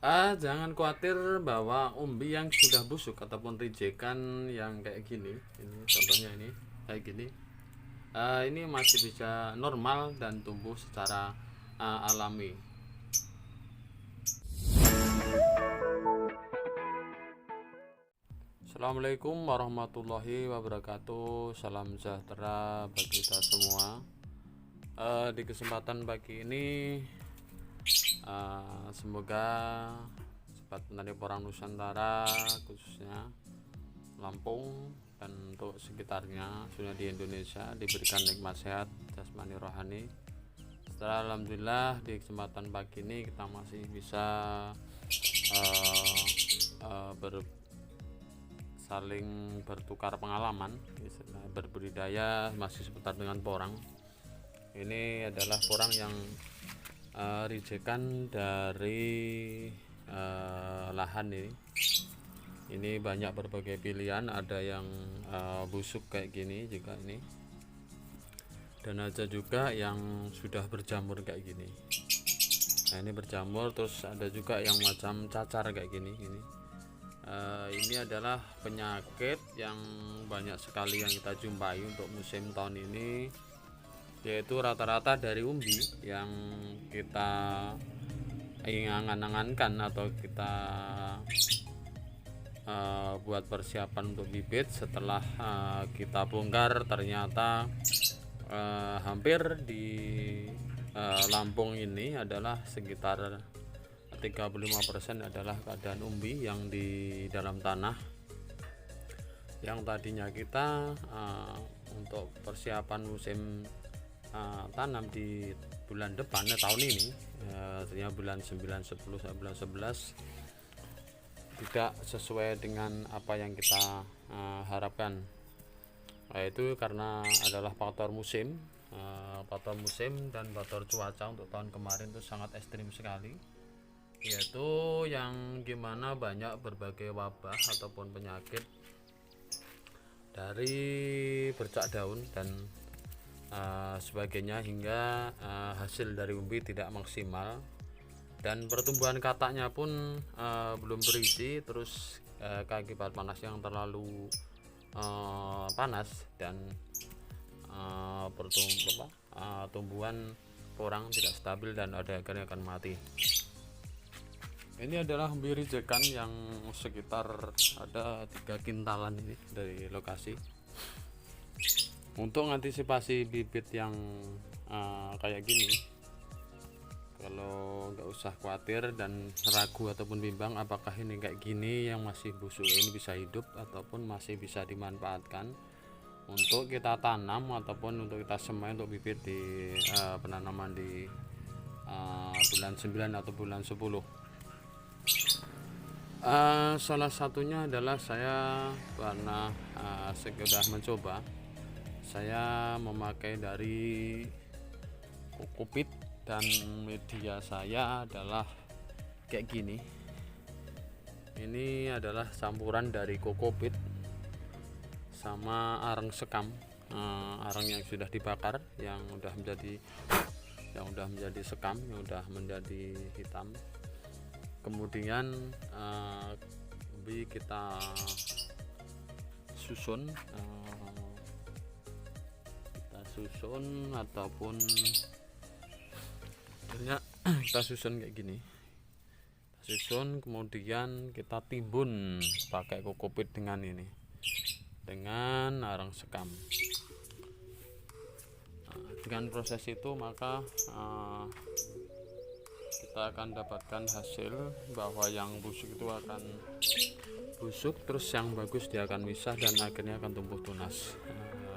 Jangan khawatir bahwa umbi yang sudah busuk ataupun rijekan yang kayak gini, ini contohnya ini kayak gini, ini masih bisa normal dan tumbuh secara alami. Assalamualaikum warahmatullahi wabarakatuh. Salam sejahtera bagi kita semua. Di kesempatan pagi ini, semoga cepat menjadi orang Nusantara, khususnya Lampung dan untuk sekitarnya, khususnya di Indonesia, diberikan nikmat sehat jasmani rohani. Setelah alhamdulillah di kesempatan pagi ini kita masih bisa uh, saling bertukar pengalaman, berbudidaya masih seputar dengan porang. Ini adalah porang yang rijekan dari lahan ini banyak berbagai pilihan, ada yang busuk kayak gini juga ini, dan ada juga yang sudah berjamur kayak gini. Nah, ini berjamur, terus ada juga yang macam cacar kayak gini. Ini adalah penyakit yang banyak sekali yang kita jumpai untuk musim tahun ini, yaitu rata-rata dari umbi yang kita ingin angan-angankan atau kita buat persiapan untuk bibit. Setelah kita bongkar, ternyata hampir di Lampung ini adalah sekitar 35% adalah keadaan umbi yang di dalam tanah, yang tadinya kita untuk persiapan musim tanam di bulan depan tahun ini, artinya bulan 9, 10 sampai bulan 11, tidak sesuai dengan apa yang kita harapkan. Yaitu karena adalah faktor musim, dan faktor cuaca untuk tahun kemarin itu sangat ekstrim sekali, yaitu yang gimana banyak berbagai wabah ataupun penyakit dari bercak daun dan sebagainya, hingga hasil dari umbi tidak maksimal dan pertumbuhan kataknya pun belum berisi. Terus keakibat panas yang terlalu panas dan tumbuhan porang tidak stabil dan ada akhirnya akan mati. Ini adalah umbi rijekan yang sekitar ada 3 kintalan ini dari lokasi. Untuk mengantisipasi bibit yang kayak gini, kalau nggak usah khawatir dan ragu ataupun bimbang apakah ini kayak gini yang masih busuk ini bisa hidup ataupun masih bisa dimanfaatkan untuk kita tanam ataupun untuk kita semai untuk bibit di penanaman di bulan 9 atau bulan 10. Salah satunya adalah saya karena sudah mencoba, saya memakai dari kokopit, dan media saya adalah kayak gini. Ini adalah campuran dari kokopit sama arang sekam, arang yang sudah dibakar, yang udah menjadi sekam, yang udah menjadi hitam. Kemudian kita susun, ataupun akhirnya kita susun kayak gini, kemudian kita timbun pakai kokopit dengan ini, dengan arang sekam. Dengan proses itu maka kita akan dapatkan hasil bahwa yang busuk itu akan busuk, terus yang bagus dia akan misah dan akhirnya akan tumbuh tunas.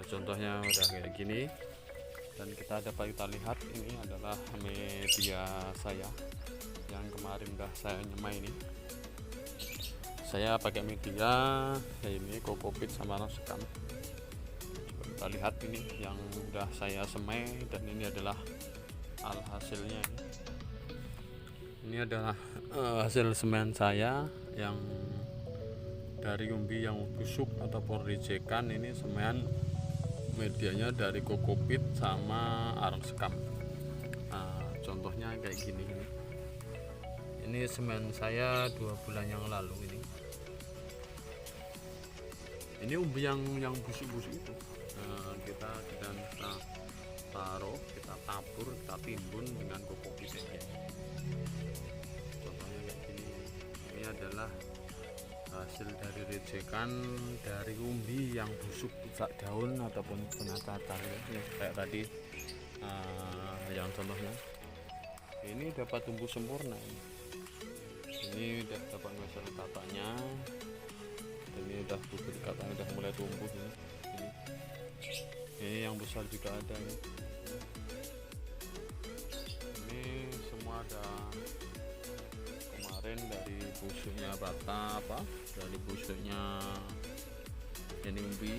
Contohnya udah kayak gini, dan kita lihat ini adalah media saya yang kemarin udah saya nyemai. Ini saya pakai media ini kokopit sama arang sekam. Kita lihat ini yang udah saya semai, dan ini adalah hasilnya. Ini adalah hasil semen saya yang dari umbi yang busuk ataupun rijekan. Ini semen medianya dari kokopit sama arang sekam. Contohnya kayak gini. Ini semen saya 2 bulan yang lalu ini umbi yang busuk-busuk itu. Nah, kita taruh, kita tabur, kita timbun dengan kokopit ini. Contohnya kayak gini. Ini adalah hasil dari rejekan dari umbi yang busuk, rusak daun ataupun kena cacar ya. Kayak tadi yang contohnya ini dapat tumbuh sempurna. Ini udah dapat meser katanya, ini udah bibit katanya udah mulai tumbuh ini yang besar juga ada ini semua ada kemarin dari busuknya dari busuknya ini umbi,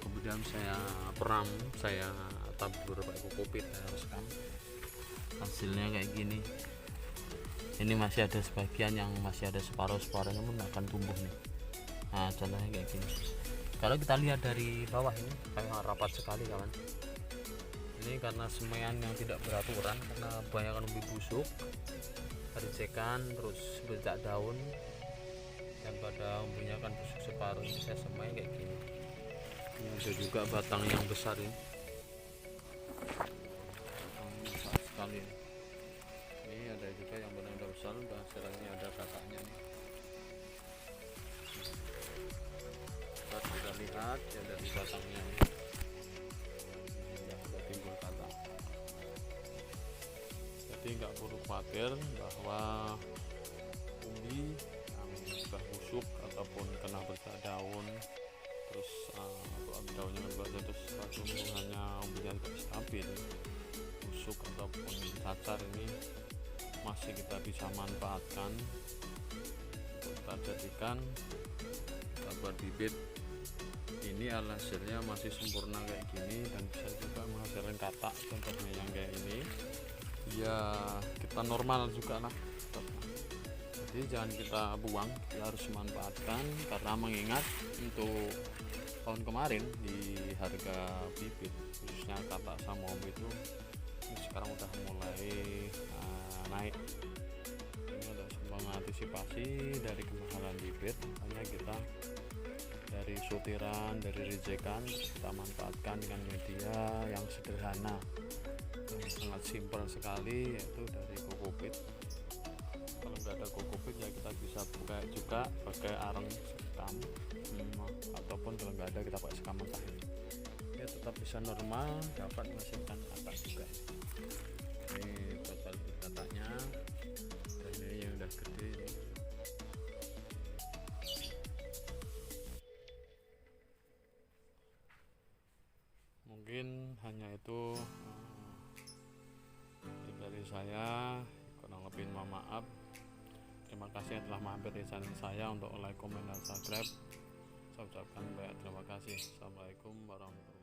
kemudian saya peram, saya tabur pakai kokopit, saya reskan, hasilnya kayak gini. Ini masih ada sebagian yang masih ada separuh-separuhnya pun akan tumbuh nih. Nah, contohnya kayak gini. Kalau kita lihat dari bawah ini kayak rapat sekali kawan. Ini karena semaian yang tidak beraturan, karena kebanyakan umbi busuk, rejekan, terus bercak daun, dan pada umbinya kan busuk separuh. Ini saya semai kayak gini. Ini ada juga batang yang besar ini. Besar sekali. Ini ada juga yang benar-benar besar, dan sekarang ada kakaknya nih. Kita lihat ya dari batangnya ini sudah timbul kakak. Jadi nggak perlu khawatir bahwa umbi yang sudah busuk ataupun kena bercak daun, terus daunnya bercak, terus tumbuhannya umbinya tidak stabil, busuk ataupun cacar, ini masih kita bisa manfaatkan untuk kita jadikan buat bibit. Ini hasilnya masih sempurna kayak gini, dan bisa juga menghasilkan katak contohnya yang kayak ini ya, kita normal juga lah. Jadi jangan kita buang, kita harus manfaatkan, karena mengingat untuk tahun kemarin di harga bibit khususnya katak sama umbi itu ini sekarang udah mulai naik. Ini untuk mengantisipasi dari kemahalan bibit, makanya kita dari sutiran, dari rejekan kita manfaatkan dengan media yang sederhana, yang sangat simpel sekali, yaitu dari kokopit. Kalau nggak ada kokopit ya kita bisa buka juga pakai areng sekam, ataupun kalau nggak ada kita pakai sekam mentah, ya tetap bisa normal, dapat menghasilkan katak juga. Ini total kataknya, dan ini yang udah gede ini. Mungkin hanya itu dari saya, kurang lebih mohon maaf. Terima kasih telah mampir di channel saya. Untuk like, komen, dan subscribe, saya ucapkan banyak terima kasih. Assalamualaikum warahmatullahi wabarakatuh.